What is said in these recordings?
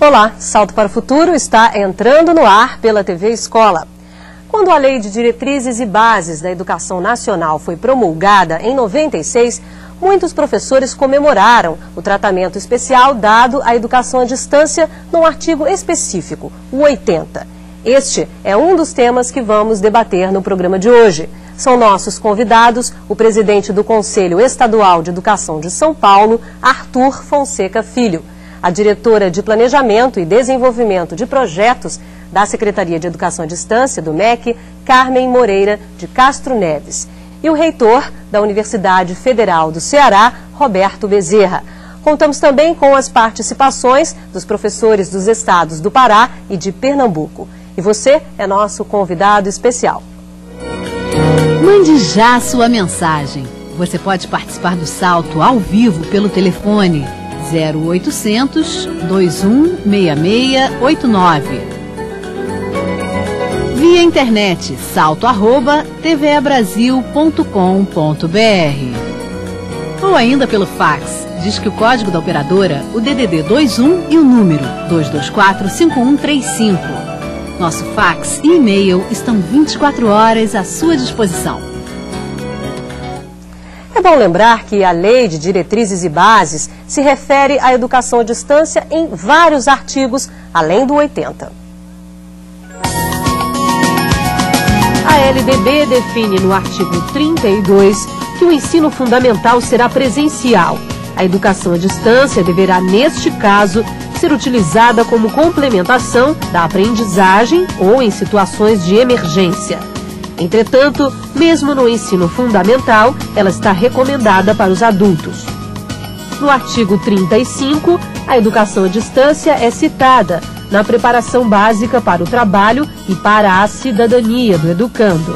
Olá, Salto para o Futuro está entrando no ar pela TV Escola. Quando a Lei de Diretrizes e Bases da Educação Nacional foi promulgada em 96, muitos professores comemoraram o tratamento especial dado à educação à distância num artigo específico, o 80. Este é um dos temas que vamos debater no programa de hoje. São nossos convidados o presidente do Conselho Estadual de Educação de São Paulo, Arthur Fonseca Filho, a diretora de Planejamento e Desenvolvimento de Projetos da Secretaria de Educação à Distância, do MEC, Carmen Moreira de Castro Neves, e o reitor da Universidade Federal do Ceará, Roberto Bezerra. Contamos também com as participações dos professores dos estados do Pará e de Pernambuco. E você é nosso convidado especial. Mande já a sua mensagem. Você pode participar do Salto ao vivo pelo telefone 0800 216689. Via internet salto@tvabrasil.com.br. Ou ainda pelo fax. Diz que o código da operadora, o DDD 21 e o número 224-5135. Nosso fax e e-mail estão 24 horas à sua disposição. É bom lembrar que a Lei de Diretrizes e Bases se refere à educação à distância em vários artigos, além do 80. A LDB define no artigo 32 que o ensino fundamental será presencial. A educação à distância deverá, neste caso, ser utilizada como complementação da aprendizagem ou em situações de emergência. Entretanto, mesmo no ensino fundamental, ela está recomendada para os adultos. No artigo 35, a educação à distância é citada na preparação básica para o trabalho e para a cidadania do educando.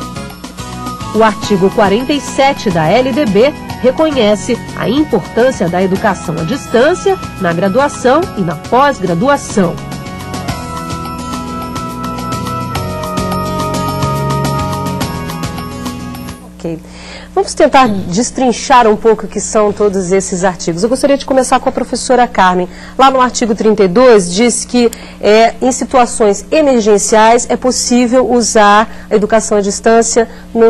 O artigo 47 da LDB reconhece a importância da educação à distância na graduação e na pós-graduação. Vamos tentar destrinchar um pouco o que são todos esses artigos. Eu gostaria de começar com a professora Carmen. Lá no artigo 32 diz que em situações emergenciais é possível usar a educação à distância no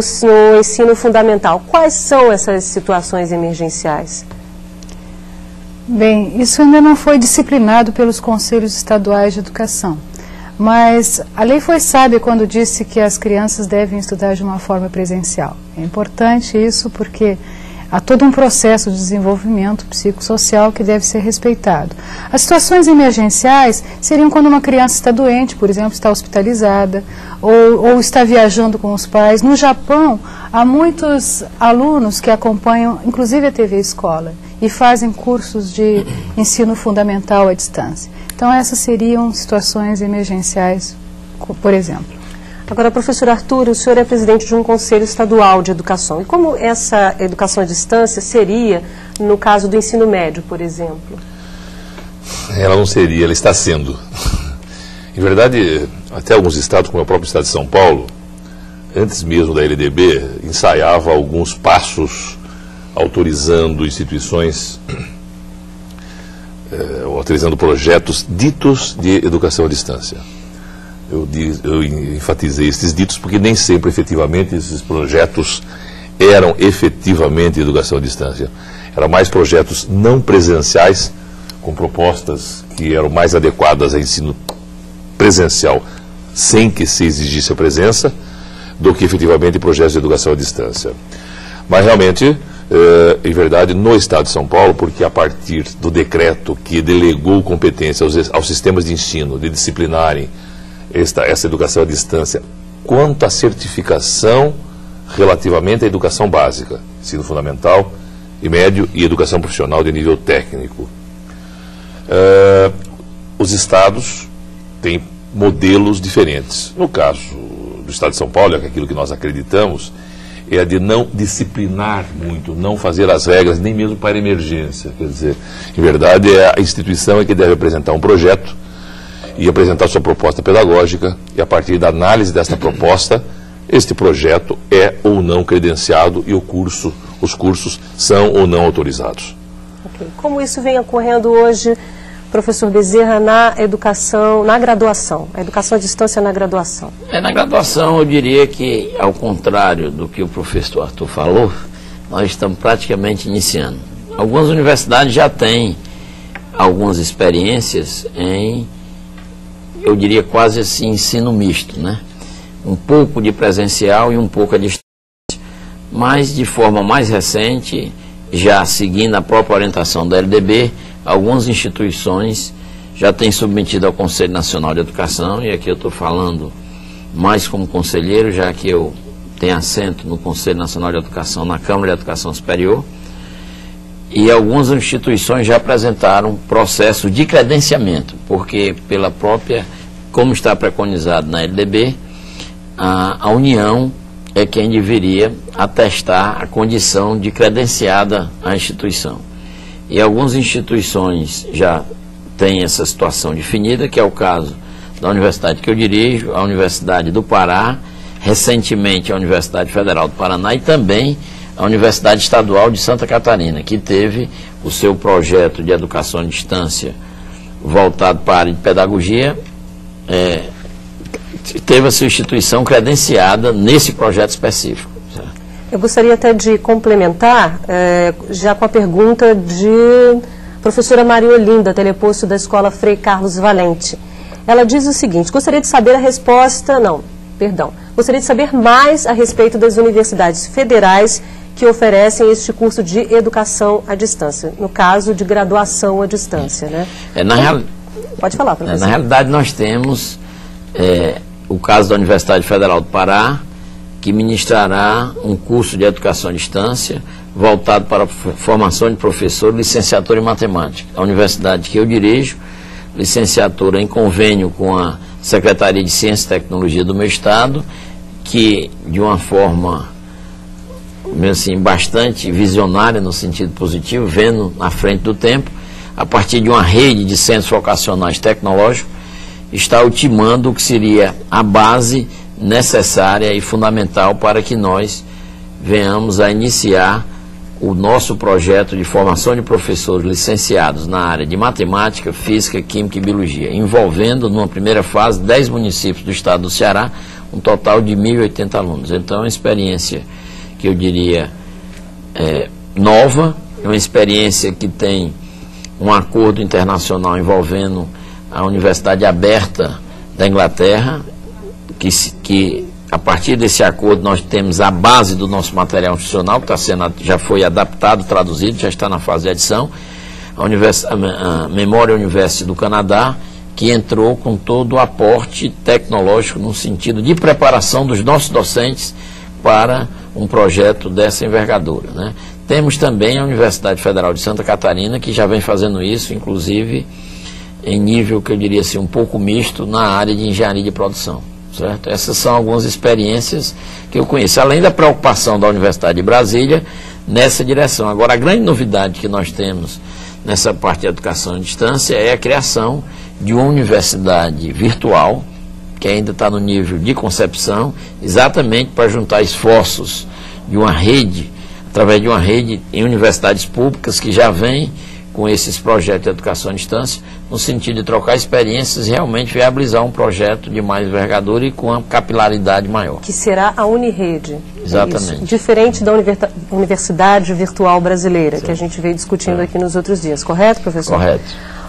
ensino fundamental. Quais são essas situações emergenciais? Bem, isso ainda não foi disciplinado pelos conselhos estaduais de educação. Mas a lei foi sábia quando disse que as crianças devem estudar de uma forma presencial. É importante isso porque há todo um processo de desenvolvimento psicossocial que deve ser respeitado. As situações emergenciais seriam quando uma criança está doente, por exemplo, está hospitalizada, ou está viajando com os pais. No Japão, há muitos alunos que acompanham, inclusive a TV Escola, e fazem cursos de ensino fundamental à distância. Então, essas seriam situações emergenciais, por exemplo. Agora, professor Arthur, o senhor é presidente de um conselho estadual de educação. E como essa educação à distância seria no caso do ensino médio, por exemplo? Ela não seria, ela está sendo. Em verdade, até alguns estados, como é o próprio estado de São Paulo, antes mesmo da LDB, ensaiava alguns passos autorizando instituições, autorizando projetos ditos de educação à distância. Eu enfatizei esses ditos porque nem sempre, efetivamente, esses projetos eram efetivamente educação à distância. Eram mais projetos não presenciais, com propostas que eram mais adequadas a ensino presencial, sem que se exigisse a presença, do que efetivamente projetos de educação à distância. Mas realmente, em verdade, no Estado de São Paulo, porque a partir do decreto que delegou competência aos sistemas de ensino de disciplinarem essa educação à distância quanto à certificação relativamente à educação básica, ensino fundamental e médio e educação profissional de nível técnico. Os estados têm modelos diferentes. No caso do Estado de São Paulo, é aquilo que nós acreditamos, é a de não disciplinar muito, não fazer as regras, nem mesmo para emergência. Quer dizer, em verdade, é a instituição que deve apresentar um projeto e apresentar sua proposta pedagógica, e a partir da análise desta proposta, este projeto é ou não credenciado e os cursos são ou não autorizados. Okay. Como isso vem ocorrendo hoje professor Bezerra, na educação, na graduação, a educação à distância na graduação? Na graduação, eu diria que, ao contrário do que o professor Arthur falou, nós estamos praticamente iniciando. Algumas universidades já têm algumas experiências em, eu diria quase assim, ensino misto, né? Um pouco de presencial e um pouco à distância. Mas, de forma mais recente, já seguindo a própria orientação da LDB, algumas instituições já têm submetido ao Conselho Nacional de Educação, e aqui eu estou falando mais como conselheiro, já que eu tenho assento no Conselho Nacional de Educação, na Câmara de Educação Superior, e algumas instituições já apresentaram processo de credenciamento, porque pela própria, como está preconizado na LDB, a União é quem deveria atestar a condição de credenciada à instituição. E algumas instituições já têm essa situação definida, que é o caso da universidade que eu dirijo, a Universidade do Pará, recentemente a Universidade Federal do Paraná e também a Universidade Estadual de Santa Catarina, que teve o seu projeto de educação à distância voltado para a área de pedagogia, teve a sua instituição credenciada nesse projeto específico. Eu gostaria até de complementar, já com a pergunta de professora Maria Olinda, teleposto da Escola Frei Carlos Valente. Ela diz o seguinte: gostaria de saber a resposta, gostaria de saber mais a respeito das universidades federais que oferecem este curso de educação à distância, no caso de graduação à distância, né? Pode falar, professor. Na realidade, nós temos o caso da Universidade Federal do Pará, que ministrará um curso de educação à distância voltado para a formação de professor e licenciatura em matemática. A universidade que eu dirijo, licenciatura em convênio com a Secretaria de Ciência e Tecnologia do meu estado, que de uma forma assim, bastante visionária no sentido positivo, vendo na frente do tempo, a partir de uma rede de centros vocacionais tecnológicos, está ultimando o que seria a base necessária e fundamental para que nós venhamos a iniciar o nosso projeto de formação de professores licenciados na área de matemática, física, química e biologia, envolvendo, numa primeira fase, 10 municípios do estado do Ceará, um total de 1.080 alunos. Então, é uma experiência que eu diria nova, é uma experiência que tem um acordo internacional envolvendo a Universidade Aberta da Inglaterra, que a partir desse acordo nós temos a base do nosso material institucional, que já foi adaptado, traduzido, já está na fase de edição, a Memorial University do Canadá, que entrou com todo o aporte tecnológico no sentido de preparação dos nossos docentes para um projeto dessa envergadura, né? Temos também a Universidade Federal de Santa Catarina, que já vem fazendo isso, inclusive em nível, que eu diria assim, um pouco misto na área de engenharia de produção. Certo? Essas são algumas experiências que eu conheço, além da preocupação da Universidade de Brasília nessa direção. Agora, a grande novidade que nós temos nessa parte de educação à distância é a criação de uma universidade virtual, que ainda está no nível de concepção, exatamente para juntar esforços de uma rede, através de uma rede em universidades públicas que já vem com esses projetos de educação à distância, no sentido de trocar experiências e realmente viabilizar um projeto de mais envergadura e com uma capilaridade maior. Que será a Unirede. Exatamente. Isso. Diferente da Universidade Virtual Brasileira, que a gente veio discutindo aqui nos outros dias. Correto, professor? Correto.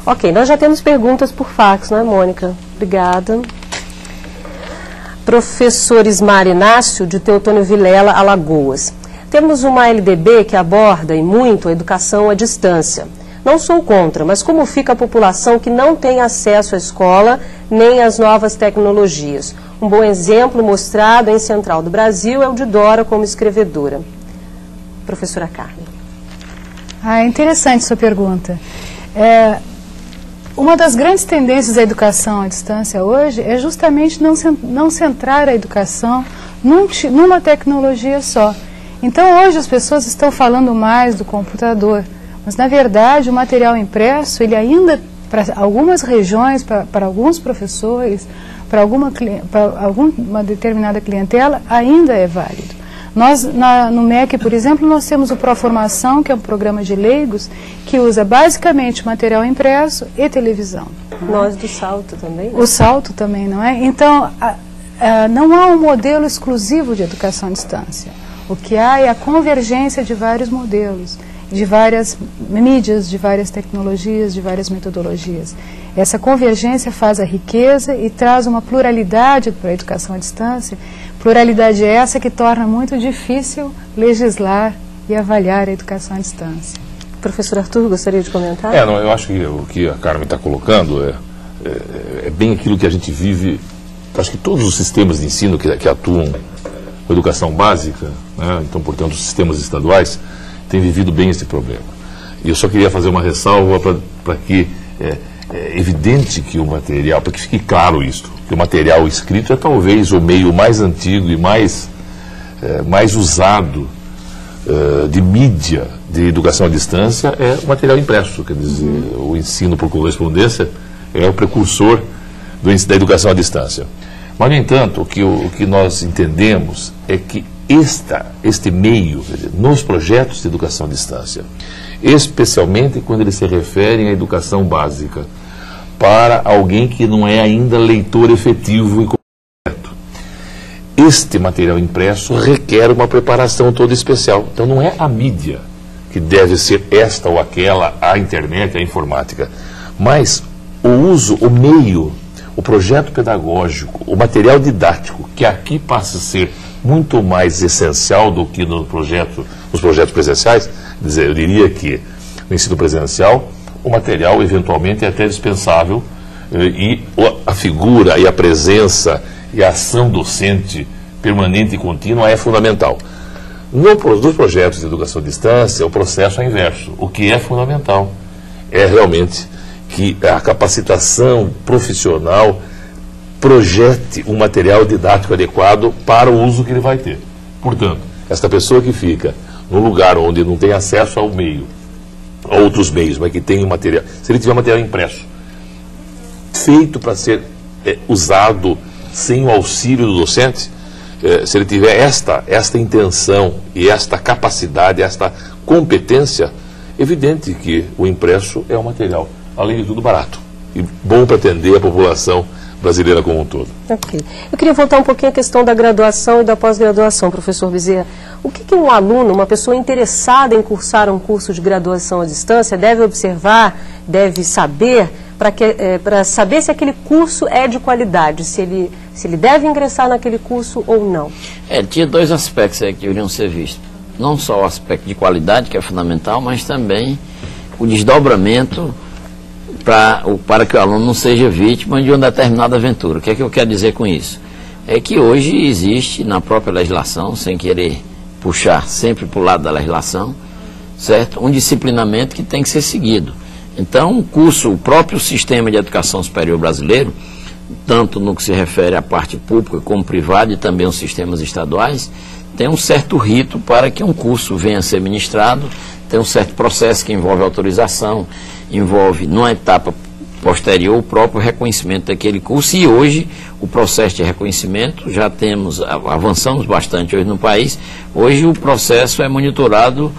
Ok, nós já temos perguntas por fax, não é, Mônica? Obrigada. Professor Ismar Inácio, de Teotônio Vilela, Alagoas. Temos uma LDB que aborda e muito a educação à distância. Não sou contra, mas como fica a população que não tem acesso à escola nem às novas tecnologias? Um bom exemplo mostrado em Central do Brasil é o de Dora como escrevedora. Professora Carmen. É interessante sua pergunta. Uma das grandes tendências da educação à distância hoje é justamente não centrar a educação numa tecnologia só. Então, hoje as pessoas estão falando mais do computador, mas, na verdade, o material impresso, ele ainda, para algumas regiões, para alguns professores, para alguma determinada clientela, ainda é válido. Nós, no MEC, por exemplo, nós temos o Proformação, que é um programa de leigos, que usa basicamente material impresso e televisão. Nós do Salto também, né? O Salto também, não é? Então, não há um modelo exclusivo de educação à distância. O que há é a convergência de vários modelos, de várias mídias, de várias tecnologias, de várias metodologias. Essa convergência faz a riqueza e traz uma pluralidade para a educação à distância, pluralidade essa que torna muito difícil legislar e avaliar a educação à distância. Professor Arthur, gostaria de comentar? Eu acho que o que a Carmen está colocando é bem aquilo que a gente vive. Acho que todos os sistemas de ensino que atuam com educação básica, né, então, portanto, os sistemas estaduais, têm vivido bem esse problema. E eu só queria fazer uma ressalva para que é evidente que o material, para que fique claro isso, que o material escrito é talvez o meio mais antigo e mais usado de mídia de educação à distância é o material impresso. Quer dizer, o ensino por correspondência é o precursor da educação à distância. Mas, no entanto, o que nós entendemos é que este meio, quer dizer, nos projetos de educação à distância, especialmente quando eles se referem à educação básica, para alguém que não é ainda leitor efetivo e completo, este material impresso requer uma preparação toda especial. Então não é a mídia que deve ser esta ou aquela, a internet, a informática, mas o uso, o meio, o projeto pedagógico, o material didático, que aqui passa a ser muito mais essencial do que nos projetos presenciais. Quer dizer, eu diria que no ensino presencial o material eventualmente é até dispensável e a figura e a presença e a ação docente permanente e contínua é fundamental. Nos projetos de educação à distância, o processo é inverso. O que é fundamental é realmente que a capacitação profissional projete um material didático adequado para o uso que ele vai ter. Portanto, esta pessoa que fica num lugar onde não tem acesso ao meio, a outros meios, mas que tem um material, se ele tiver material impresso, feito para ser usado sem o auxílio do docente, se ele tiver esta intenção e esta capacidade, esta competência, evidente que o impresso é um material, além de tudo, barato e bom para atender a população brasileira como um todo. Ok. Eu queria voltar um pouquinho à questão da graduação e da pós-graduação, professor Bezerra. O que um aluno, uma pessoa interessada em cursar um curso de graduação à distância, deve observar, deve saber, para saber se aquele curso é de qualidade, se ele deve ingressar naquele curso ou não? Tinha dois aspectos aí que deveriam ser vistos. Não só o aspecto de qualidade, que é fundamental, mas também o desdobramento para que o aluno não seja vítima de uma determinada aventura. O que é que eu quero dizer com isso? É que hoje existe na própria legislação, sem querer puxar sempre para o lado da legislação, certo? Um disciplinamento que tem que ser seguido. Então, o próprio sistema de educação superior brasileiro, tanto no que se refere à parte pública como privada e também os sistemas estaduais, tem um certo rito para que um curso venha a ser ministrado, tem um certo processo que envolve autorização, envolve, numa etapa posterior, o próprio reconhecimento daquele curso, e hoje o processo de reconhecimento, avançamos bastante hoje no país, hoje o processo é monitorado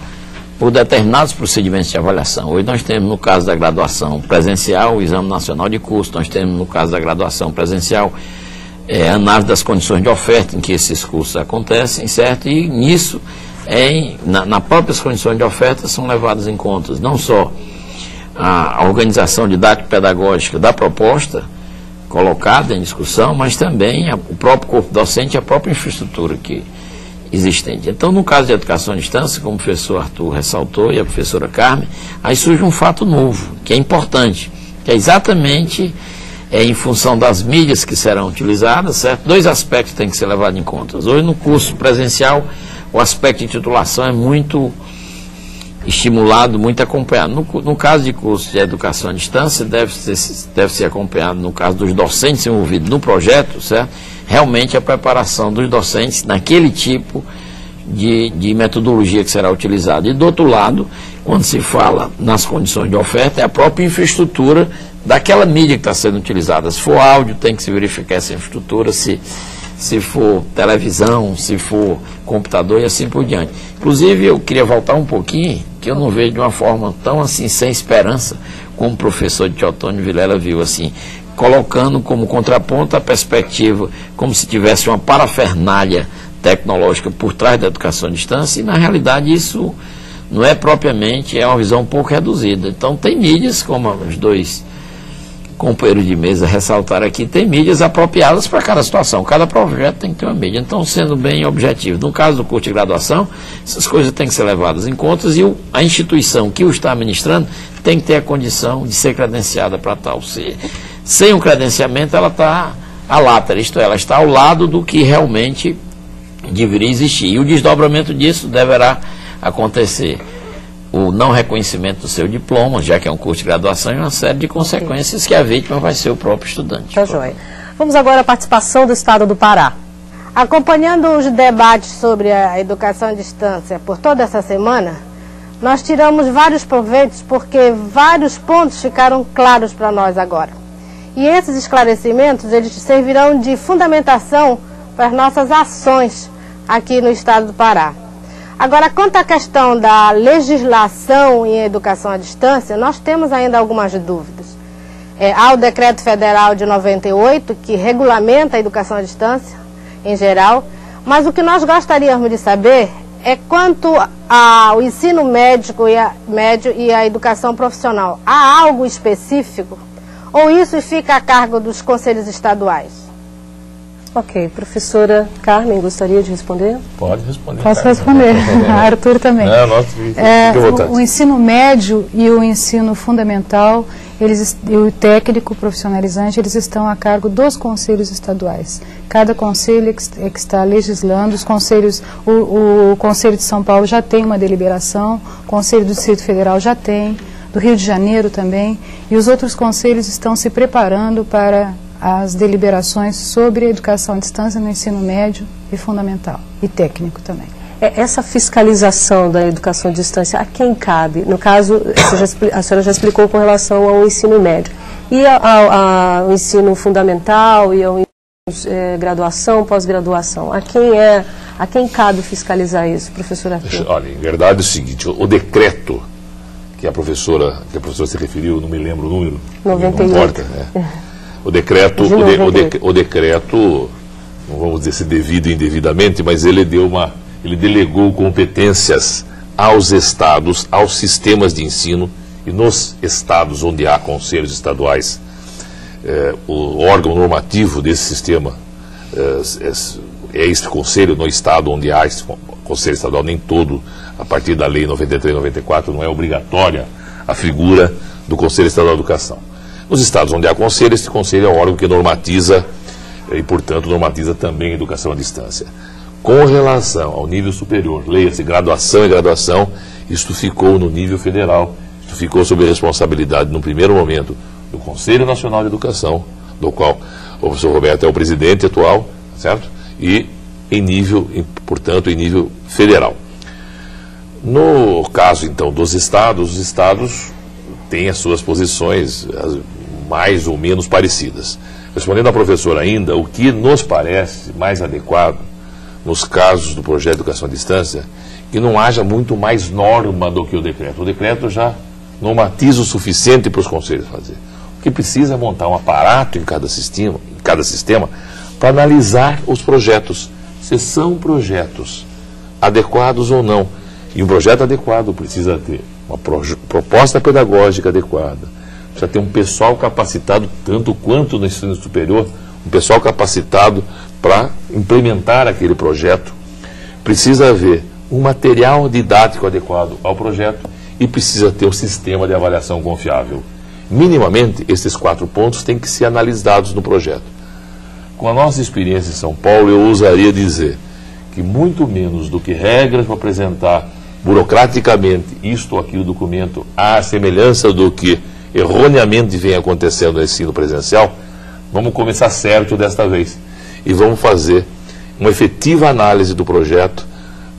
por determinados procedimentos de avaliação. Hoje nós temos, no caso da graduação presencial, o Exame Nacional de Curso, nós temos, no caso da graduação presencial, análise das condições de oferta em que esses cursos acontecem, certo? E nisso, nas próprias condições de oferta, são levadas em conta não só a organização didático-pedagógica da proposta colocada em discussão, mas também o próprio corpo docente e a própria infraestrutura existente. Então, no caso de educação à distância, como o professor Arthur ressaltou e a professora Carmen, aí surge um fato novo, que é importante, que é exatamente em função das mídias que serão utilizadas, certo? Dois aspectos têm que ser levados em conta. Hoje, no curso presencial, o aspecto de titulação é muito estimulado, muito acompanhado. No caso de curso de educação à distância, deve ser acompanhado, no caso dos docentes envolvidos no projeto, certo? Realmente a preparação dos docentes naquele tipo de metodologia que será utilizada. E do outro lado, quando se fala nas condições de oferta, é a própria infraestrutura daquela mídia que está sendo utilizada. Se for áudio, tem que se verificar essa infraestrutura, se se for televisão, se for computador e assim por diante. Inclusive, eu queria voltar um pouquinho, que eu não vejo de uma forma tão assim, sem esperança, como o professor Teotônio Vilela viu, assim, colocando como contraponto a perspectiva, como se tivesse uma parafernália tecnológica por trás da educação à distância, e na realidade isso não é propriamente, é uma visão um pouco reduzida. Então tem mídias, como os dois companheiros de mesa ressaltaram aqui, tem mídias apropriadas para cada situação, cada projeto tem que ter uma mídia. Então, sendo bem objetivo, no caso do curso de graduação, essas coisas têm que ser levadas em conta e a instituição que o está administrando tem que ter a condição de ser credenciada para tal. Sem o credenciamento, ela está à látera, isto é, ela está ao lado do que realmente deveria existir. E o desdobramento disso deverá acontecer o não reconhecimento do seu diploma, já que é um curso de graduação, e uma série de consequências que a vítima vai ser o próprio estudante. Tá joia. Vamos agora à participação do Estado do Pará. Acompanhando os debates sobre a educação à distância por toda essa semana, nós tiramos vários proveitos porque vários pontos ficaram claros para nós agora. E esses esclarecimentos, eles servirão de fundamentação para as nossas ações aqui no Estado do Pará. Agora, quanto à questão da legislação em educação à distância, nós temos ainda algumas dúvidas. Há o Decreto Federal de 98, que regulamenta a educação à distância, em geral, mas o que nós gostaríamos de saber é quanto ao ensino médio e a educação profissional. Há algo específico? Ou isso fica a cargo dos conselhos estaduais? Ok, professora Carmen, gostaria de responder? Pode responder. Posso responder, Arthur também. O ensino médio e o ensino fundamental, e o técnico profissionalizante, eles estão a cargo dos conselhos estaduais. Cada conselho é que está legislando, os conselhos, o Conselho de São Paulo já tem uma deliberação, o Conselho do Distrito Federal já tem, do Rio de Janeiro também, e os outros conselhos estão se preparando para as deliberações sobre a educação à distância no ensino médio e fundamental, e técnico também. Essa fiscalização da educação à distância, a quem cabe? No caso, a senhora já explicou com relação ao ensino médio. E ao ensino fundamental e ao graduação, pós-graduação? A quem cabe fiscalizar isso, professora Arthur? Olha, em verdade é o seguinte, o decreto que a professora se referiu, não me lembro o número, 98. Não importa, né? O decreto, não vamos dizer se devido ou indevidamente, mas ele delegou competências aos estados, aos sistemas de ensino, e nos estados onde há conselhos estaduais, o órgão normativo desse sistema é este conselho no estado onde há esse conselho estadual, nem todo, a partir da lei 93 e 94, não é obrigatória a figura do Conselho Estadual de Educação. Nos estados onde há conselho, esse conselho é o órgão que normatiza e, portanto, normatiza também a educação à distância. Com relação ao nível superior, leia-se graduação e graduação, isto ficou no nível federal, isto ficou sob a responsabilidade, no primeiro momento, do Conselho Nacional de Educação, do qual o professor Roberto é o presidente atual, certo? E portanto, em nível federal. No caso, então, dos estados, os estados têm as suas posições mais ou menos parecidas. Respondendo à professora ainda, o que nos parece mais adequado nos casos do projeto de educação à distância, que não haja muito mais norma do que o decreto. O decreto já normatiza o suficiente para os conselhos fazer. O que precisa é montar um aparato em cada sistema para analisar os projetos, se são projetos adequados ou não. E um projeto adequado precisa ter uma proposta pedagógica adequada, precisa ter um pessoal capacitado, tanto quanto no ensino superior, um pessoal capacitado para implementar aquele projeto. Precisa haver um material didático adequado ao projeto e precisa ter um sistema de avaliação confiável. Minimamente, esses 4 pontos têm que ser analisados no projeto. Com a nossa experiência em São Paulo, eu ousaria dizer que muito menos do que regras para apresentar burocraticamente isto ou aquilo documento, à semelhança do que erroneamente vem acontecendo no ensino presencial, vamos começar certo desta vez e vamos fazer uma efetiva análise do projeto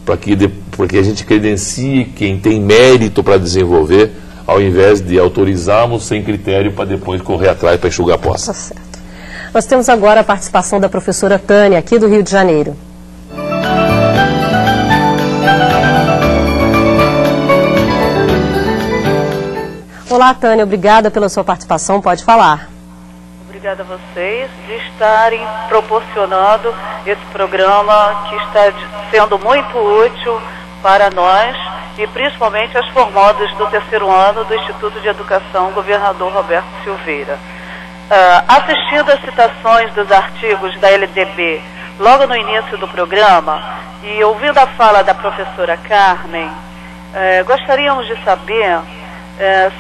para que a gente credencie quem tem mérito para desenvolver, ao invés de autorizarmos sem critério para depois correr atrás para enxugar a poça. Tá certo. Nós temos agora a participação da professora Tânia, aqui do Rio de Janeiro. Olá, Tânia, obrigada pela sua participação, pode falar. Obrigada a vocês de estarem proporcionando esse programa que está sendo muito útil para nós e principalmente as formandas do 3º ano do Instituto de Educação Governador Roberto Silveira. Assistindo às citações dos artigos da LDB logo no início do programa e ouvindo a fala da professora Carmen, gostaríamos de saber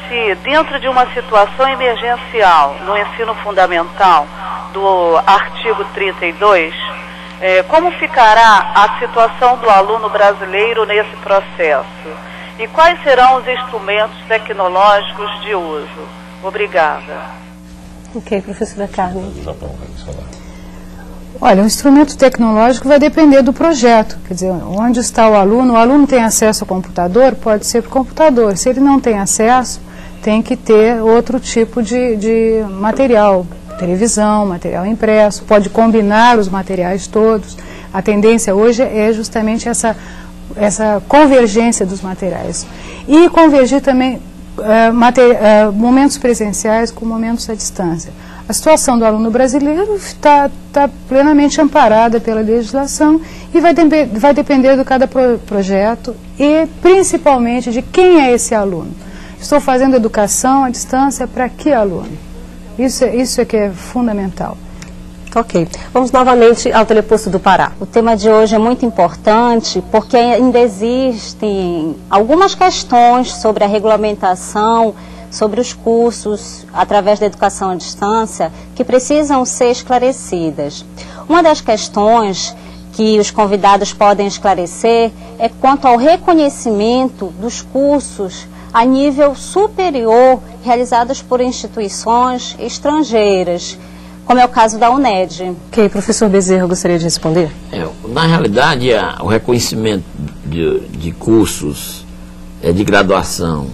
se dentro de uma situação emergencial no ensino fundamental do artigo 32, como ficará a situação do aluno brasileiro nesse processo? E quais serão os instrumentos tecnológicos de uso? Obrigada. Ok, professora Carmen. Olha, o instrumento tecnológico vai depender do projeto, quer dizer, onde está o aluno tem acesso ao computador, pode ser para o computador, se ele não tem acesso, tem que ter outro tipo de material, televisão, material impresso, pode combinar os materiais todos, a tendência hoje é justamente essa convergência dos materiais, e convergir também momentos presenciais com momentos à distância. A situação do aluno brasileiro está plenamente amparada pela legislação e vai depender de cada projeto e principalmente de quem é esse aluno. Estou fazendo educação à distância para que aluno? Isso é que é fundamental. Ok. Vamos novamente ao Teleposto do Pará. O tema de hoje é muito importante porque ainda existem algumas questões sobre a regulamentação, sobre os cursos através da educação à distância que precisam ser esclarecidas. Uma das questões que os convidados podem esclarecer é quanto ao reconhecimento dos cursos a nível superior realizados por instituições estrangeiras, como é o caso da UNED. Ok, professor Bezerra, gostaria de responder? Na realidade, o reconhecimento de cursos de graduação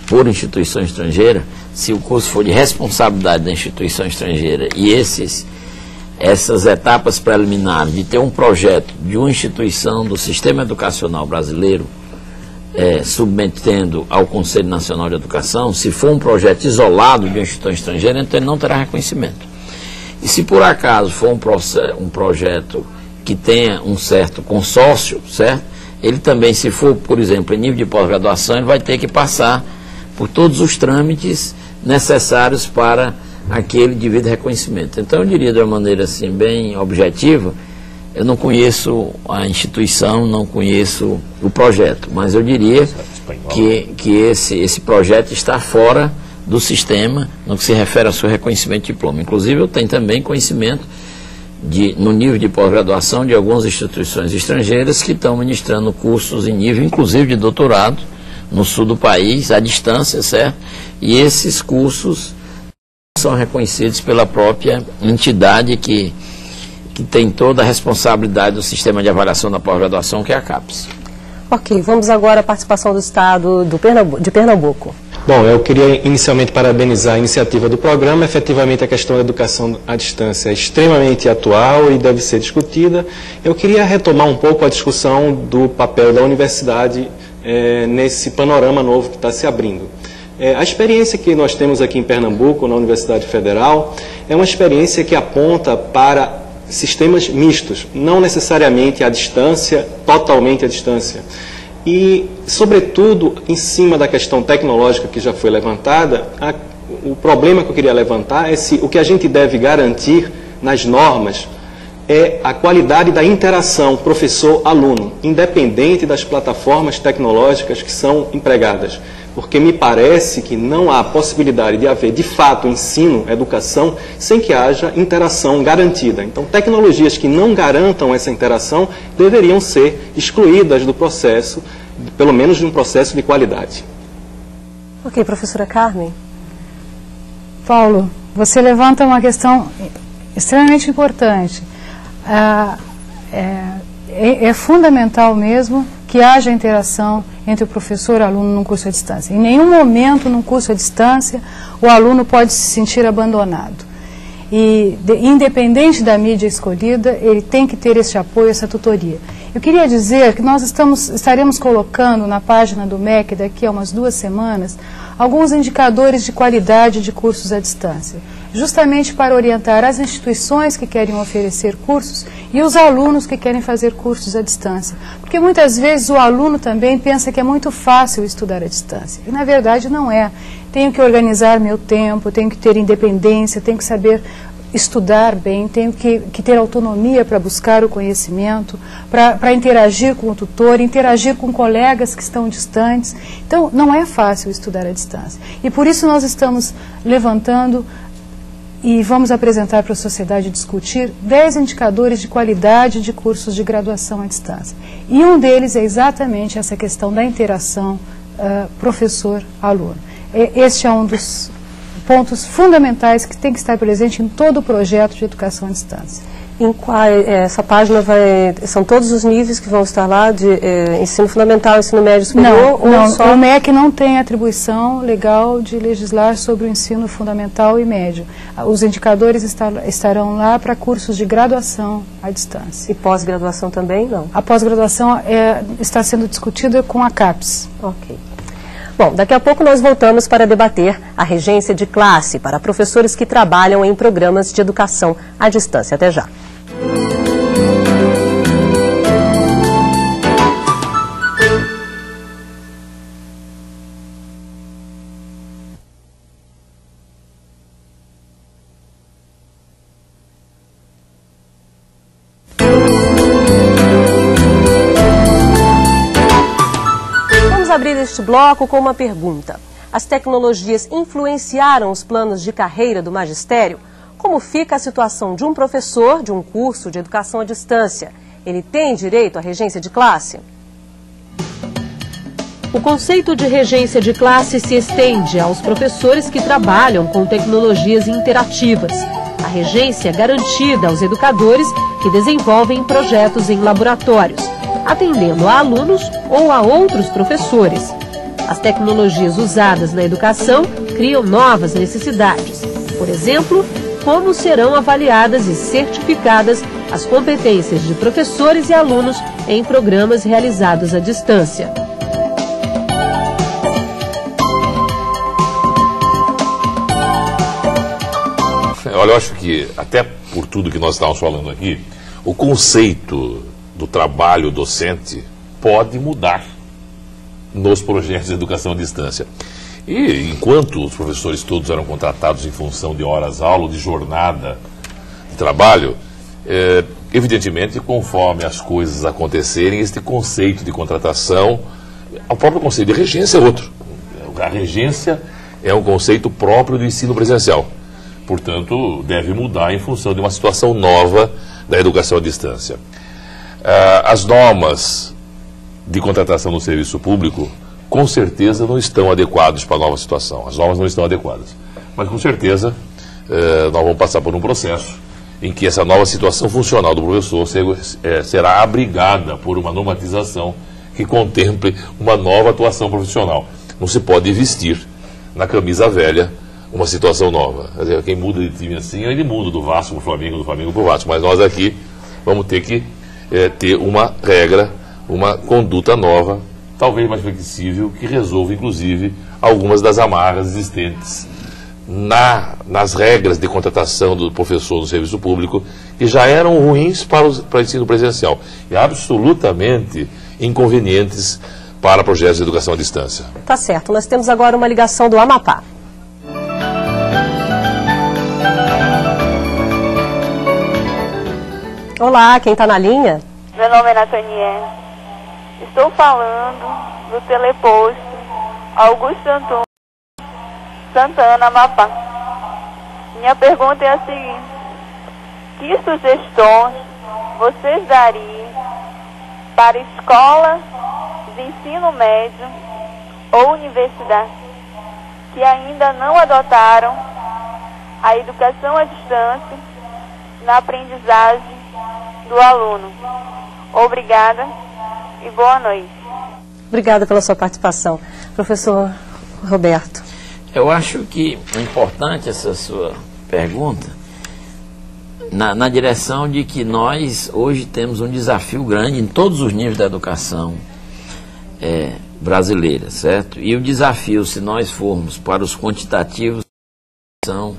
por instituição estrangeira, se o curso for de responsabilidade da instituição estrangeira e essas etapas preliminares de ter um projeto de uma instituição do sistema educacional brasileiro submetendo ao Conselho Nacional de Educação, se for um projeto isolado de uma instituição estrangeira, então ele não terá reconhecimento. E se por acaso for um projeto que tenha um certo consórcio, certo? Ele também, se for, por exemplo, em nível de pós-graduação, ele vai ter que passar por todos os trâmites necessários para aquele devido reconhecimento. Então, eu diria de uma maneira assim, bem objetiva, eu não conheço a instituição, não conheço o projeto, mas eu diria que esse projeto está fora do sistema no que se refere ao seu reconhecimento de diploma. Inclusive, eu tenho também conhecimento no nível de pós-graduação de algumas instituições estrangeiras que estão ministrando cursos em nível, inclusive, de doutorado, no sul do país, à distância, certo? E esses cursos são reconhecidos pela própria entidade que tem toda a responsabilidade do sistema de avaliação da pós-graduação, que é a CAPES. Ok, vamos agora à participação do Estado de Pernambuco. Bom, eu queria inicialmente parabenizar a iniciativa do programa. Efetivamente, a questão da educação à distância é extremamente atual e deve ser discutida. Eu queria retomar um pouco a discussão do papel da universidade nesse panorama novo que está se abrindo. A experiência que nós temos aqui em Pernambuco, na Universidade Federal, é uma experiência que aponta para sistemas mistos, não necessariamente à distância, totalmente à distância. E, sobretudo, em cima da questão tecnológica que já foi levantada, o problema que eu queria levantar é se o que a gente deve garantir nas normas é a qualidade da interação professor-aluno, independente das plataformas tecnológicas que são empregadas. Porque me parece que não há possibilidade de haver, de fato, ensino, educação, sem que haja interação garantida. Então, tecnologias que não garantam essa interação deveriam ser excluídas do processo, pelo menos de um processo de qualidade. Ok, professora Carmen. Paulo, você levanta uma questão extremamente importante. É fundamental mesmo que haja interação entre o professor e o aluno num curso à distância. Em nenhum momento, num curso à distância, o aluno pode se sentir abandonado. E, independente da mídia escolhida, ele tem que ter esse apoio, essa tutoria. Eu queria dizer que nós estaremos colocando na página do MEC, daqui a umas 2 semanas, alguns indicadores de qualidade de cursos à distância, justamente para orientar as instituições que querem oferecer cursos e os alunos que querem fazer cursos à distância. Porque muitas vezes o aluno também pensa que é muito fácil estudar à distância, e na verdade não é. Tenho que organizar meu tempo, tenho que ter independência, tenho que saber estudar bem, tenho que ter autonomia para buscar o conhecimento, para interagir com o tutor, interagir com colegas que estão distantes. Então, não é fácil estudar à distância. E por isso nós estamos levantando e vamos apresentar para a sociedade discutir 10 indicadores de qualidade de cursos de graduação à distância. E um deles é exatamente essa questão da interação professor-aluno. Este é um dos pontos fundamentais que tem que estar presente em todo o projeto de educação à distância. Essa página são todos os níveis que vão estar lá, de ensino fundamental, ensino médio superior? Não, só... O MEC não tem atribuição legal de legislar sobre o ensino fundamental e médio. Os indicadores estarão lá para cursos de graduação à distância. E pós-graduação também, não? A pós-graduação está sendo discutida com a CAPES. Ok. Bom, daqui a pouco nós voltamos para debater a regência de classe para professores que trabalham em programas de educação à distância. Até já. Abrir este bloco com uma pergunta. As tecnologias influenciaram os planos de carreira do magistério? Como fica a situação de um professor de um curso de educação à distância? Ele tem direito à regência de classe? O conceito de regência de classe se estende aos professores que trabalham com tecnologias interativas. A regência é garantida aos educadores que desenvolvem projetos em laboratórios, atendendo a alunos ou a outros professores. As tecnologias usadas na educação criam novas necessidades. Por exemplo, como serão avaliadas e certificadas as competências de professores e alunos em programas realizados à distância. Olha, eu acho que, até por tudo que nós estávamos falando aqui, o conceito do trabalho docente pode mudar nos projetos de educação à distância. E enquanto os professores todos eram contratados em função de horas-aula, de jornada de trabalho, evidentemente, conforme as coisas acontecerem, este conceito de contratação, o próprio conceito de regência é outro. A regência é um conceito próprio do ensino presencial. Portanto, deve mudar em função de uma situação nova da educação à distância. As normas de contratação no serviço público, com certeza, não estão adequadas para a nova situação. As normas não estão adequadas. Mas, com certeza, nós vamos passar por um processo em que essa nova situação funcional do professor será abrigada por uma normatização que contemple uma nova atuação profissional. Não se pode vestir na camisa velha uma situação nova. Quer dizer, quem muda de time assim, ele muda do Vasco para o Flamengo, do Flamengo para o Vasco. Mas nós aqui vamos ter que ter uma regra, uma conduta nova, talvez mais flexível, que resolva, inclusive, algumas das amarras existentes nas regras de contratação do professor no serviço público, que já eram ruins para o ensino presencial e absolutamente inconvenientes para projetos de educação à distância. Tá certo. Nós temos agora uma ligação do Amapá. Olá, quem está na linha? Meu nome é Nathaniel. Estou falando do teleposto Augusto Antônio Santana, Amapá. Minha pergunta é a seguinte: que sugestões vocês dariam para escolas de ensino médio ou universidade que ainda não adotaram a educação à distância na aprendizagem do aluno? Obrigada e boa noite. Obrigada pela sua participação. Professor Roberto. Eu acho que é importante essa sua pergunta, na direção de que nós hoje temos um desafio grande em todos os níveis da educação brasileira, certo? E o desafio, se nós formos para os quantitativos, são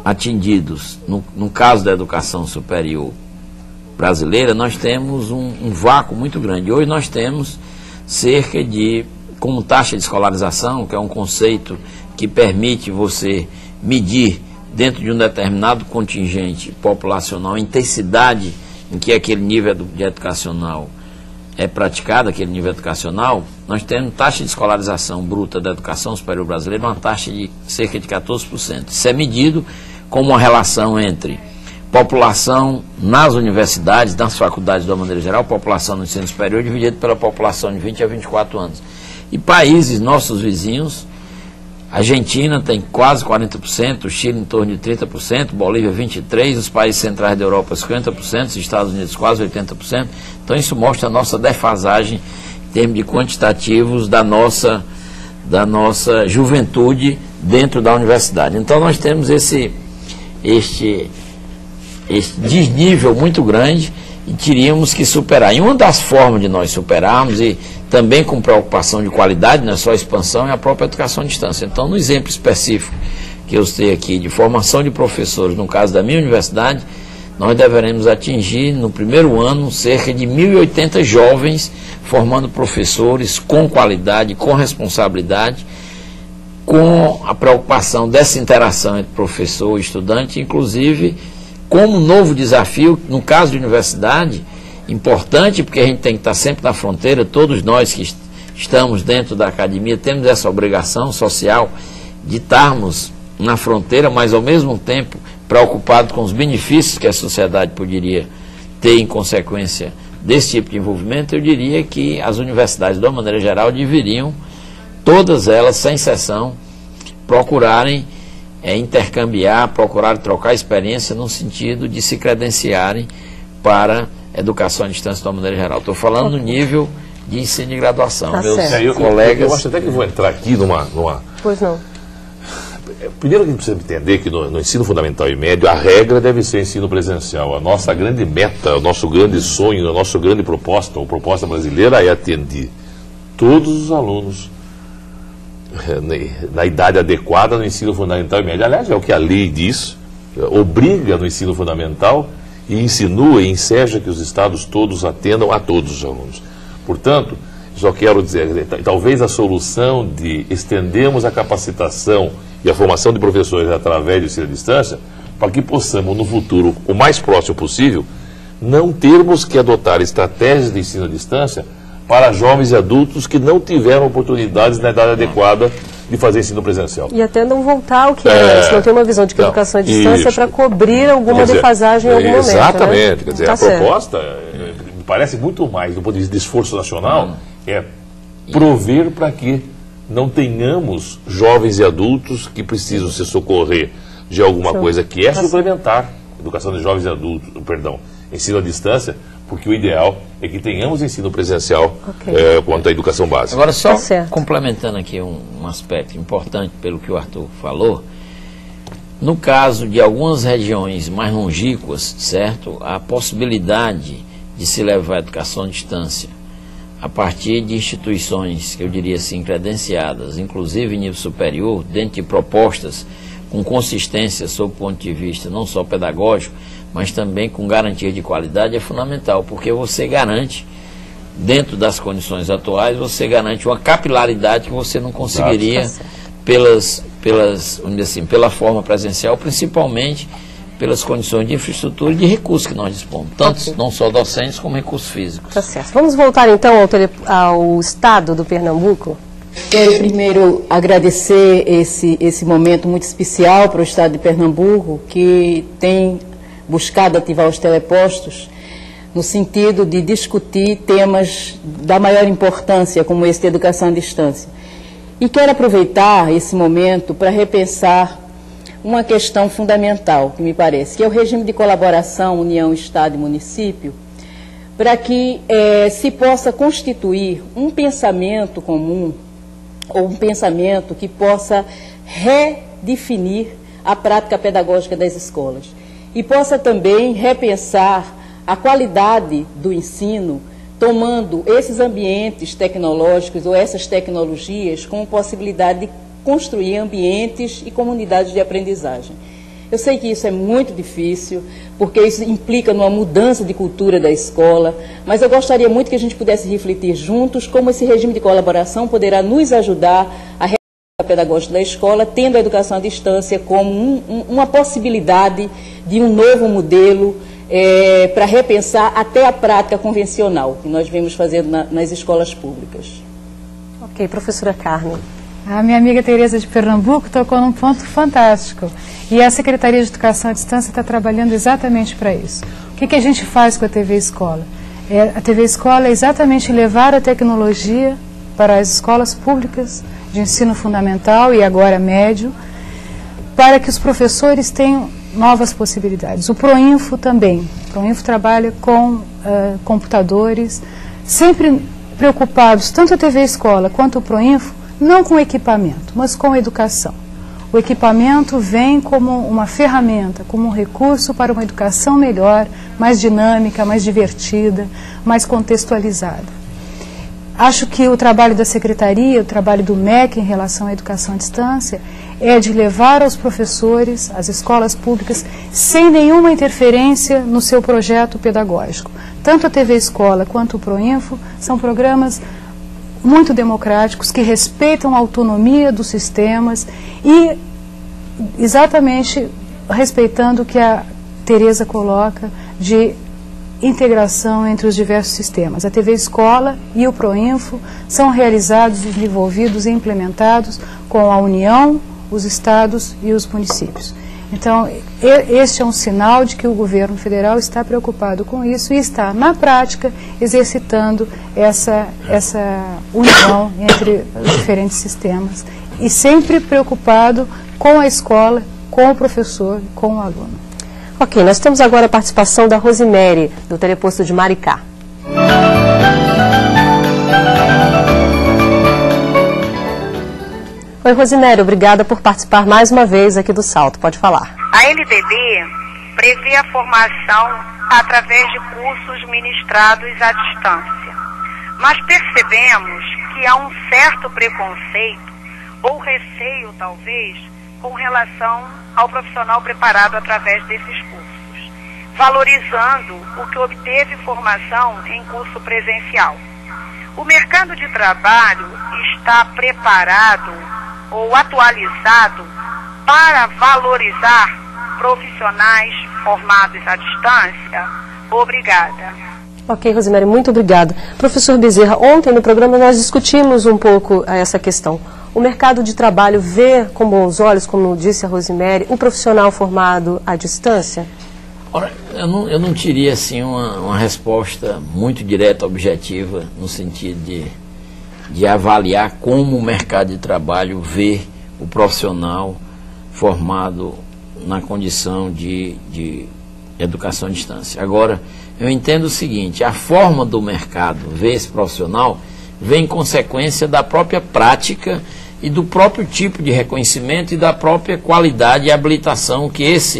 atingidos, no caso da educação superior brasileira, nós temos um vácuo muito grande. Hoje nós temos cerca de, como taxa de escolarização, que é um conceito que permite você medir dentro de um determinado contingente populacional a intensidade em que aquele nível educacional é praticado, aquele nível educacional, nós temos taxa de escolarização bruta da educação superior brasileira, uma taxa de cerca de 14%. Isso é medido como uma relação entre população nas universidades, nas faculdades de uma maneira geral, população no ensino superior, dividido pela população de 20 a 24 anos. E países, nossos vizinhos, a Argentina tem quase 40%, o Chile em torno de 30%, Bolívia 23%, os países centrais da Europa 50%, os Estados Unidos quase 80%. Então isso mostra a nossa defasagem em termos de quantitativos da nossa juventude dentro da universidade. Então nós temos este desnível muito grande e teríamos que superar. E uma das formas de nós superarmos, e também com preocupação de qualidade, não é só expansão, é a própria educação à distância. Então, no exemplo específico que eu citei aqui, de formação de professores, no caso da minha universidade, nós deveremos atingir, no primeiro ano, cerca de 1.080 jovens formando professores com qualidade, com responsabilidade, com a preocupação dessa interação entre professor e estudante, inclusive como novo desafio, no caso de universidade, importante, porque a gente tem que estar sempre na fronteira, todos nós que estamos dentro da academia temos essa obrigação social de estarmos na fronteira, mas ao mesmo tempo preocupados com os benefícios que a sociedade poderia ter em consequência desse tipo de envolvimento. Eu diria que as universidades, de uma maneira geral, deveriam, todas elas, sem exceção, procurarem intercambiar, procurar trocar experiência no sentido de se credenciarem para educação à distância de uma maneira geral. Estou falando no nível de ensino e graduação. Tá Meus certo. colegas... Eu acho até que vou entrar aqui numa... Pois não. Primeiro que a gente precisa entender que no ensino fundamental e médio a regra deve ser ensino presencial. A nossa grande meta, o nosso grande sonho, a nossa grande proposta, ou proposta brasileira, é atender todos os alunos na idade adequada no ensino fundamental e médio. Aliás, é o que a lei diz, obriga no ensino fundamental e insinua e enseja que os estados todos atendam a todos os alunos. Portanto, só quero dizer, talvez a solução de estendermos a capacitação e a formação de professores através do ensino à distância, para que possamos, no futuro, o mais próximo possível, não termos que adotar estratégias de ensino à distância para jovens e adultos que não tiveram oportunidades na idade adequada de fazer ensino presencial. E até não voltar ao que era antes, não ter uma visão de que a educação à distância é para cobrir alguma defasagem em algum momento. Exatamente, né? Quer dizer, a proposta me parece muito mais, do ponto de vista de esforço nacional, é prover para que não tenhamos jovens e adultos que precisam se socorrer de alguma coisa que é suplementar, educação de jovens e adultos, ensino à distância, porque o ideal é que tenhamos ensino presencial quanto à educação básica. Agora, só complementando aqui um aspecto importante pelo que o Arthur falou, no caso de algumas regiões mais longínquas, certo, a possibilidade de se levar a educação à distância a partir de instituições, que eu diria assim, credenciadas, inclusive em nível superior, dentro de propostas com consistência sob o ponto de vista não só pedagógico, mas também com garantia de qualidade, é fundamental, porque você garante, dentro das condições atuais, você garante uma capilaridade que você não conseguiria vamos dizer assim, pela forma presencial, principalmente pelas condições de infraestrutura e de recursos que nós dispomos, tanto não só docentes como recursos físicos. Tá certo. Vamos voltar então ao estado do Pernambuco? Quero primeiro agradecer esse momento muito especial para o estado de Pernambuco, que tem buscado ativar os telepostos no sentido de discutir temas da maior importância, como esse de educação à distância. E quero aproveitar esse momento para repensar uma questão fundamental, que me parece, que é o regime de colaboração União, Estado e Município, para que se possa constituir um pensamento comum, ou um pensamento que possa redefinir a prática pedagógica das escolas. e possa também repensar a qualidade do ensino, tomando esses ambientes tecnológicos ou essas tecnologias como possibilidade de construir ambientes e comunidades de aprendizagem. Eu sei que isso é muito difícil, porque isso implica numa mudança de cultura da escola, mas eu gostaria muito que a gente pudesse refletir juntos como esse regime de colaboração poderá nos ajudar a realizar a pedagógica da escola, tendo a educação à distância como uma possibilidade de um novo modelo para repensar até a prática convencional que nós vemos fazendo nas escolas públicas. Ok, professora Carmen. A minha amiga Tereza de Pernambuco tocou num ponto fantástico. E a Secretaria de Educação à Distância está trabalhando exatamente para isso. O que a gente faz com a TV Escola? A TV Escola é exatamente levar a tecnologia para as escolas públicas de ensino fundamental e agora médio, para que os professores tenham novas possibilidades. O Proinfo também. O Proinfo trabalha com computadores, sempre preocupados, tanto a TV Escola quanto o Proinfo, não com equipamento, mas com educação. O equipamento vem como uma ferramenta, como um recurso para uma educação melhor, mais dinâmica, mais divertida, mais contextualizada. Acho que o trabalho da Secretaria, o trabalho do MEC em relação à educação à distância, é de levar aos professores, às escolas públicas, sem nenhuma interferência no seu projeto pedagógico. Tanto a TV Escola quanto o Proinfo são programas muito democráticos, que respeitam a autonomia dos sistemas e exatamente respeitando o que a Tereza coloca de integração entre os diversos sistemas. A TV Escola e o Proinfo são realizados, desenvolvidos e implementados com a União, os estados e os municípios. Então, este é um sinal de que o governo federal está preocupado com isso e está, na prática, exercitando essa união entre os diferentes sistemas e sempre preocupado com a escola, com o professor, com o aluno. Ok, nós temos agora a participação da Rosemary, do Teleposto de Maricá. Oi, Rosemary, obrigada por participar mais uma vez aqui do Salto. Pode falar. A LDB prevê a formação através de cursos ministrados à distância. Mas percebemos que há um certo preconceito, ou receio talvez, com relação ao profissional preparado através desses cursos, valorizando o que obteve formação em curso presencial. O mercado de trabalho está preparado ou atualizado para valorizar profissionais formados à distância? Obrigada. Ok, Rosemary, muito obrigada. Professor Bezerra, ontem no programa nós discutimos um pouco essa questão. O mercado de trabalho vê com bons olhos, como disse a Rosemary, o profissional formado à distância? Ora, eu não teria assim uma resposta muito direta, objetiva, no sentido de avaliar como o mercado de trabalho vê o profissional formado na condição de educação à distância. Agora, eu entendo o seguinte, a forma do mercado ver esse profissional vem em consequência da própria prática e do próprio tipo de reconhecimento e da própria qualidade e habilitação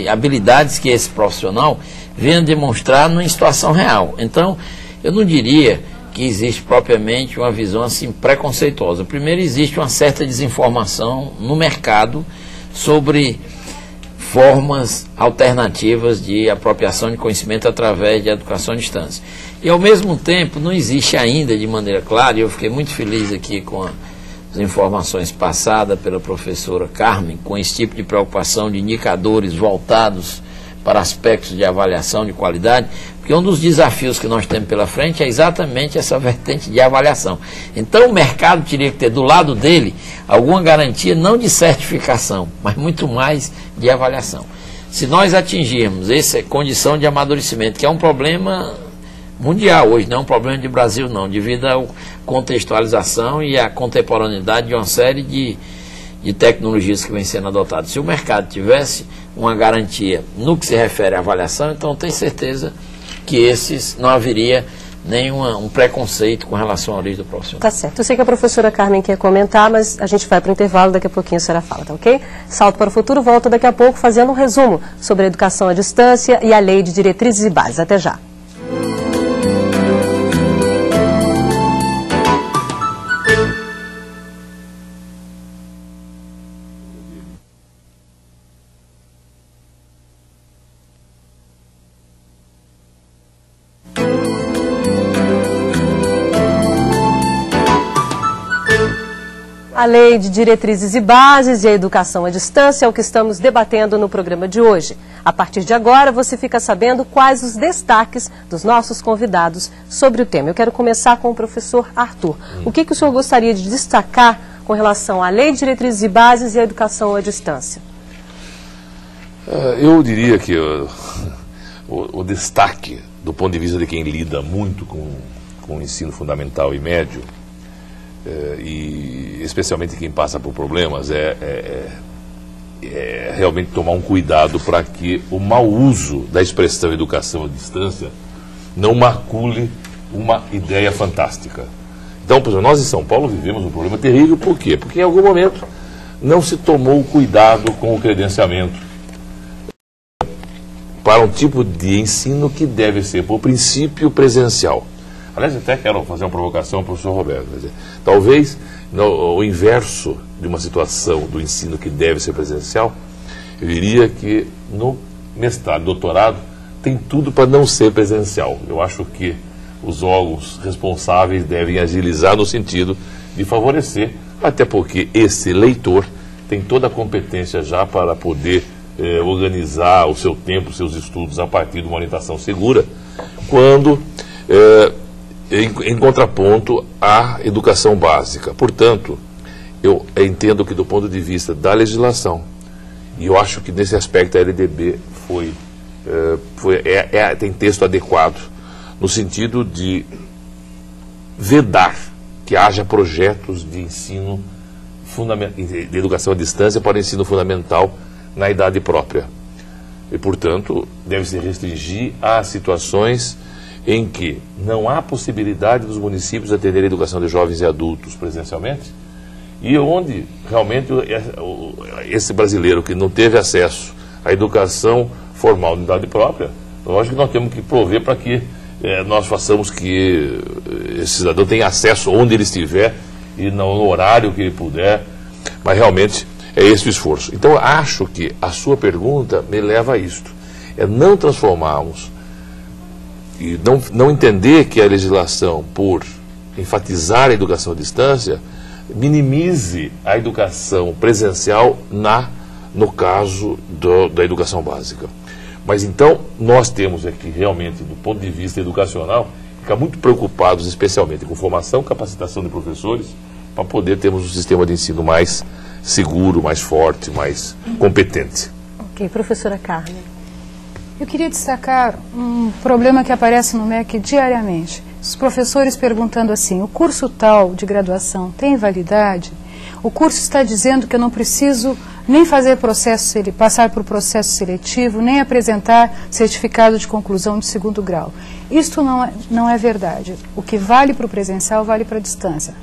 habilidades que esse profissional vem a demonstrar numa situação real. Então, eu não diria que existe propriamente uma visão assim preconceituosa. Primeiro, existe uma certa desinformação no mercado sobre formas alternativas de apropriação de conhecimento através de educação à distância. E, ao mesmo tempo, não existe ainda de maneira clara, e eu fiquei muito feliz aqui com as informações passadas pela professora Carmen, com esse tipo de preocupação de indicadores voltados para aspectos de avaliação de qualidade, porque um dos desafios que nós temos pela frente é exatamente essa vertente de avaliação. Então o mercado teria que ter do lado dele alguma garantia, não de certificação, mas muito mais de avaliação. Se nós atingirmos essa condição de amadurecimento, que é um problema mundial hoje, não é um problema de Brasil não, devido à contextualização e à contemporaneidade de uma série de tecnologias que vêm sendo adotadas. Se o mercado tivesse uma garantia no que se refere à avaliação, então tenho certeza que esses não haveria nenhum preconceito com relação à origem do profissional. Tá certo. Eu sei que a professora Carmen quer comentar, mas a gente vai para o intervalo, daqui a pouquinho a senhora fala, tá ok? Salto para o Futuro volta daqui a pouco fazendo um resumo sobre a educação à distância e a Lei de Diretrizes e Bases. Até já. A Lei de Diretrizes e Bases e a Educação à Distância é o que estamos debatendo no programa de hoje. A partir de agora, você fica sabendo quais os destaques dos nossos convidados sobre o tema. Eu quero começar com o professor Arthur. O que o senhor gostaria de destacar com relação à Lei de Diretrizes e Bases e a Educação à Distância? Eu diria que o destaque, do ponto de vista de quem lida muito com o ensino fundamental e médio, e especialmente quem passa por problemas, é realmente tomar um cuidado para que o mau uso da expressão educação à distância não macule uma ideia fantástica. Então, por exemplo, nós em São Paulo vivemos um problema terrível. Por quê? Porque em algum momento não se tomou cuidado com o credenciamento para um tipo de ensino que deve ser, por princípio, presencial. Aliás, até quero fazer uma provocação para o professor Roberto. Quer dizer, talvez o inverso de uma situação do ensino que deve ser presencial, eu diria que no mestrado, doutorado, tem tudo para não ser presencial. Eu acho que os órgãos responsáveis devem agilizar no sentido de favorecer, até porque esse leitor tem toda a competência já para poder organizar o seu tempo, os seus estudos a partir de uma orientação segura, quando em contraponto à educação básica. Portanto, eu entendo que do ponto de vista da legislação, e eu acho que nesse aspecto a LDB tem texto adequado, no sentido de vedar que haja projetos de ensino de educação à distância para o ensino fundamental na idade própria. E, portanto, deve se restringir a situações em que não há possibilidade dos municípios atenderem a educação de jovens e adultos presencialmente, e onde realmente esse brasileiro que não teve acesso à educação formal de idade própria, lógico que nós temos que prover para que nós façamos que esse cidadão tenha acesso onde ele estiver e no horário que ele puder, mas realmente é esse o esforço. Então, acho que a sua pergunta me leva a isto, é não transformarmos e não entender que a legislação, por enfatizar a educação à distância, minimize a educação presencial no caso da educação básica. Mas então, nós temos aqui realmente, do ponto de vista educacional, ficar muito preocupados, especialmente com formação, capacitação de professores, para poder termos um sistema de ensino mais seguro, mais forte, mais competente. Ok, professora Carmen. Eu queria destacar um problema que aparece no MEC diariamente. Os professores perguntando assim: o curso tal de graduação tem validade? O curso está dizendo que eu não preciso nem passar por processo seletivo, nem apresentar certificado de conclusão de 2º grau. Isto não é verdade. O que vale para o presencial vale para a distância.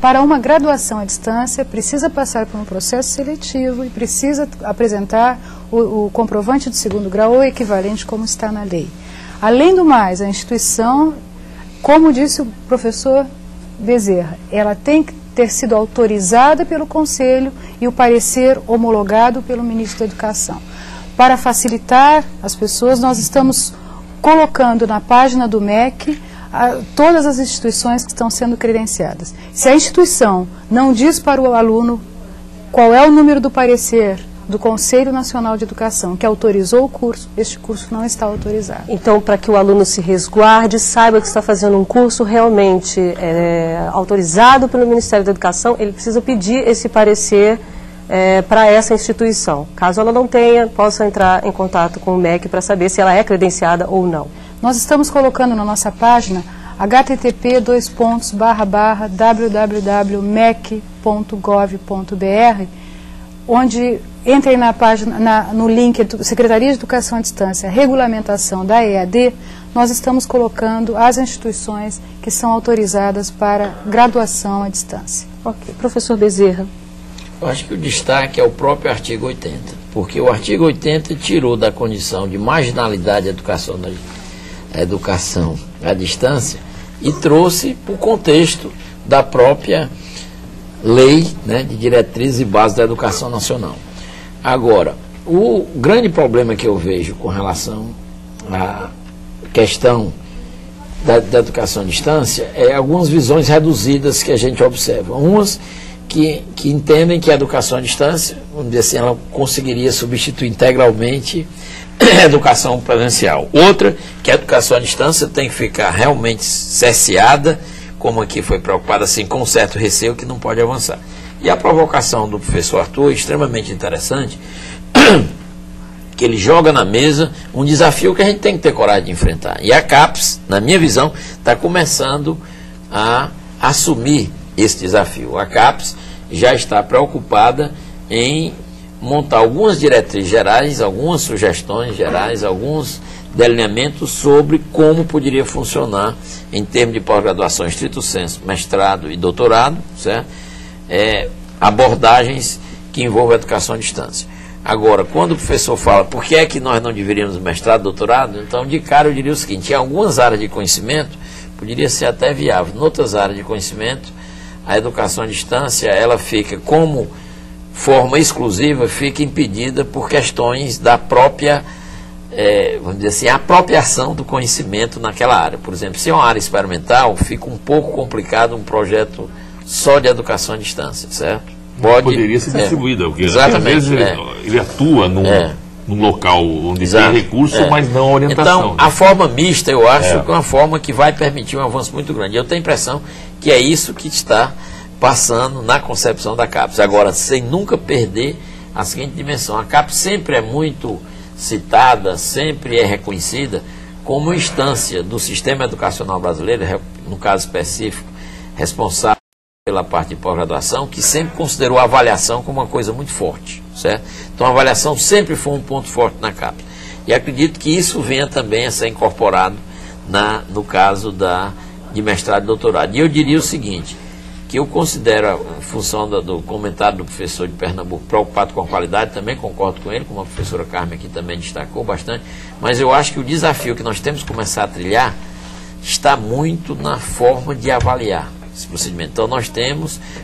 Para uma graduação à distância, precisa passar por um processo seletivo e precisa apresentar o comprovante de 2º grau ou equivalente, como está na lei. Além do mais, a instituição, como disse o professor Bezerra, ela tem que ter sido autorizada pelo Conselho e o parecer homologado pelo Ministro da Educação. Para facilitar as pessoas, nós estamos colocando na página do MEC todas as instituições que estão sendo credenciadas. Se a instituição não diz para o aluno qual é o número do parecer do Conselho Nacional de Educação que autorizou o curso, este curso não está autorizado. Então, para que o aluno se resguarde, saiba que está fazendo um curso realmente autorizado pelo Ministério da Educação, ele precisa pedir esse parecer para essa instituição. Caso ela não tenha, possa entrar em contato com o MEC para saber se ela é credenciada ou não. Nós estamos colocando na nossa página http://www.mec.gov.br, onde entrem na página, no link Secretaria de Educação à Distância, regulamentação da EAD, nós estamos colocando as instituições que são autorizadas para graduação à distância. Ok. Professor Bezerra. Eu acho que o destaque é o próprio artigo 80, porque o artigo 80 tirou da condição de marginalidade a educação à distância e trouxe para o contexto da própria lei, né, de diretrizes e bases da educação nacional. Agora, o grande problema que eu vejo com relação à questão da educação à distância é algumas visões reduzidas que a gente observa. Umas que entendem que a educação à distância, vamos dizer assim, ela conseguiria substituir integralmente a educação presencial. Outra, que a educação à distância tem que ficar realmente cerceada, como aqui foi preocupado, assim, com um certo receio que não pode avançar. E a provocação do professor Arthur é extremamente interessante, que ele joga na mesa um desafio que a gente tem que ter coragem de enfrentar. E a CAPES, na minha visão, está começando a assumir esse desafio. A CAPES já está preocupada em montar algumas diretrizes gerais, algumas sugestões gerais, alguns delineamentos sobre como poderia funcionar em termos de pós-graduação, estrito sensu, mestrado e doutorado, certo? Abordagens que envolvem a educação à distância. Agora, quando o professor fala por que é que nós não deveríamos mestrado, doutorado, então de cara eu diria o seguinte: em algumas áreas de conhecimento poderia ser até viável, em outras áreas de conhecimento a educação à distância ela fica como forma exclusiva, fica impedida por questões da própria, vamos dizer assim, apropriação do conhecimento naquela área. Por exemplo, se é uma área experimental, fica um pouco complicado um projeto só de educação à distância, certo? Poderia ser distribuída, porque exatamente, às vezes ele atua num local onde tem recurso, mas não orientação. Então, a forma mista, eu acho que é uma forma que vai permitir um avanço muito grande. Eu tenho a impressão que é isso que está passando na concepção da CAPES. Agora, sem nunca perder a seguinte dimensão: a CAPES sempre é muito citada, sempre é reconhecida como instância do sistema educacional brasileiro, no caso específico, responsável pela parte de pós-graduação, que sempre considerou a avaliação como uma coisa muito forte, certo? Então a avaliação sempre foi um ponto forte na CAPES. E acredito que isso venha também a ser incorporado no caso de mestrado e doutorado. E eu diria o seguinte, que eu considero, em função do comentário do professor de Pernambuco, preocupado com a qualidade, também concordo com ele, como a professora Carmen aqui também destacou bastante, mas eu acho que o desafio que nós temos que começar a trilhar está muito na forma de avaliar esse procedimento. Então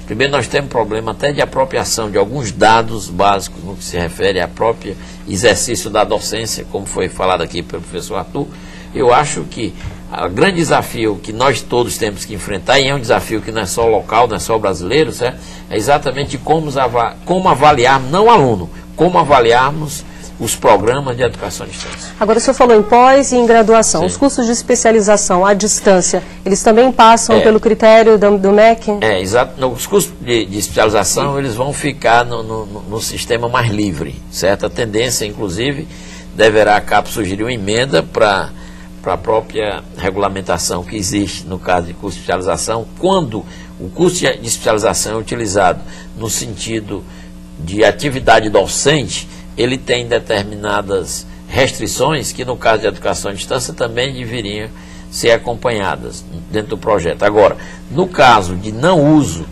primeiro nós temos problema até de apropriação de alguns dados básicos no que se refere ao próprio exercício da docência, como foi falado aqui pelo professor Arthur. Eu acho que o grande desafio que nós todos temos que enfrentar, e é um desafio que não é só local, não é só brasileiro, certo? É exatamente como avaliar, não o aluno, como avaliarmos os programas de educação à distância. Agora, o senhor falou em pós e em graduação. Sim. Os cursos de especialização à distância, eles também passam pelo critério do MEC? Exato. Os cursos de especialização, eles vão ficar no sistema mais livre, certo? A tendência, inclusive, deverá a CAPES sugerir uma emenda para a própria regulamentação que existe no caso de curso de especialização, quando o curso de especialização é utilizado no sentido de atividade docente, ele tem determinadas restrições que, no caso de educação à distância, também deveriam ser acompanhadas dentro do projeto. Agora, no caso de não uso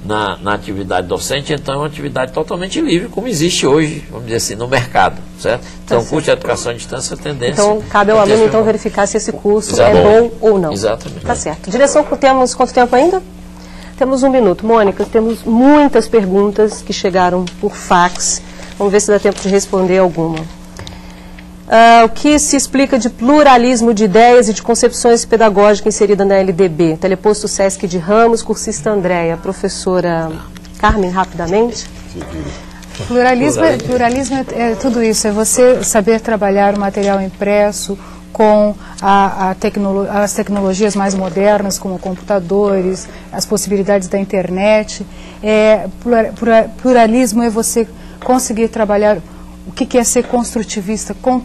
na atividade docente, então é uma atividade totalmente livre, como existe hoje, vamos dizer assim, no mercado, certo? Então, o curso de educação à distância, a tendência... Então, cabe ao aluno, verificar se esse curso é bom ou não. Exatamente. Tá certo. Direção, temos quanto tempo ainda? Temos 1 minuto. Mônica, temos muitas perguntas que chegaram por fax. Vamos ver se dá tempo de responder alguma. O que se explica de pluralismo de ideias e de concepções pedagógicas inserida na LDB? Teleposto Sesc de Ramos, cursista Andréia. Professora Carmen, rapidamente. Pluralismo é tudo isso, é você saber trabalhar o material impresso com as tecnologias mais modernas, como computadores, as possibilidades da internet. Pluralismo é você conseguir trabalhar o que é ser construtivista com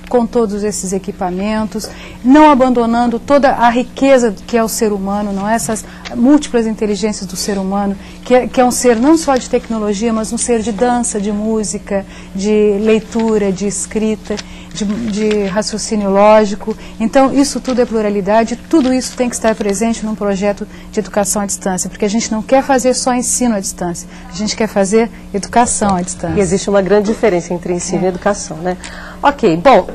com todos esses equipamentos, não abandonando toda a riqueza que é o ser humano, não é? Essas múltiplas inteligências do ser humano, que é um ser não só de tecnologia, mas um ser de dança, de música, de leitura, de escrita, de raciocínio lógico. Então, isso tudo é pluralidade, tudo isso tem que estar presente num projeto de educação à distância, porque a gente não quer fazer só ensino à distância, a gente quer fazer educação à distância. E existe uma grande diferença entre ensino e educação, né? Ok, bom,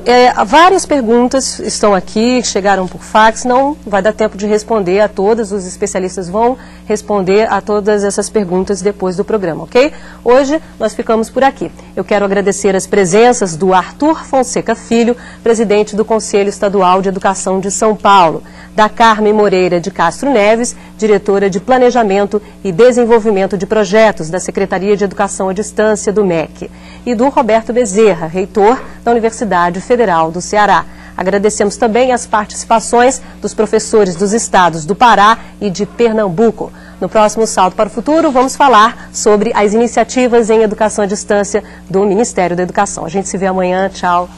várias perguntas estão aqui, chegaram por fax, não vai dar tempo de responder a todas, os especialistas vão responder a todas essas perguntas depois do programa, ok? Hoje nós ficamos por aqui. Eu quero agradecer as presenças do Arthur Fonseca Filho, presidente do Conselho Estadual de Educação de São Paulo, da Carmen Moreira de Castro Neves, diretora de Planejamento e Desenvolvimento de Projetos da Secretaria de Educação à Distância do MEC, e do Roberto Bezerra, reitor da Universidade Federal do Ceará. Agradecemos também as participações dos professores dos estados do Pará e de Pernambuco. No próximo Salto para o Futuro, vamos falar sobre as iniciativas em educação à distância do Ministério da Educação. A gente se vê amanhã. Tchau.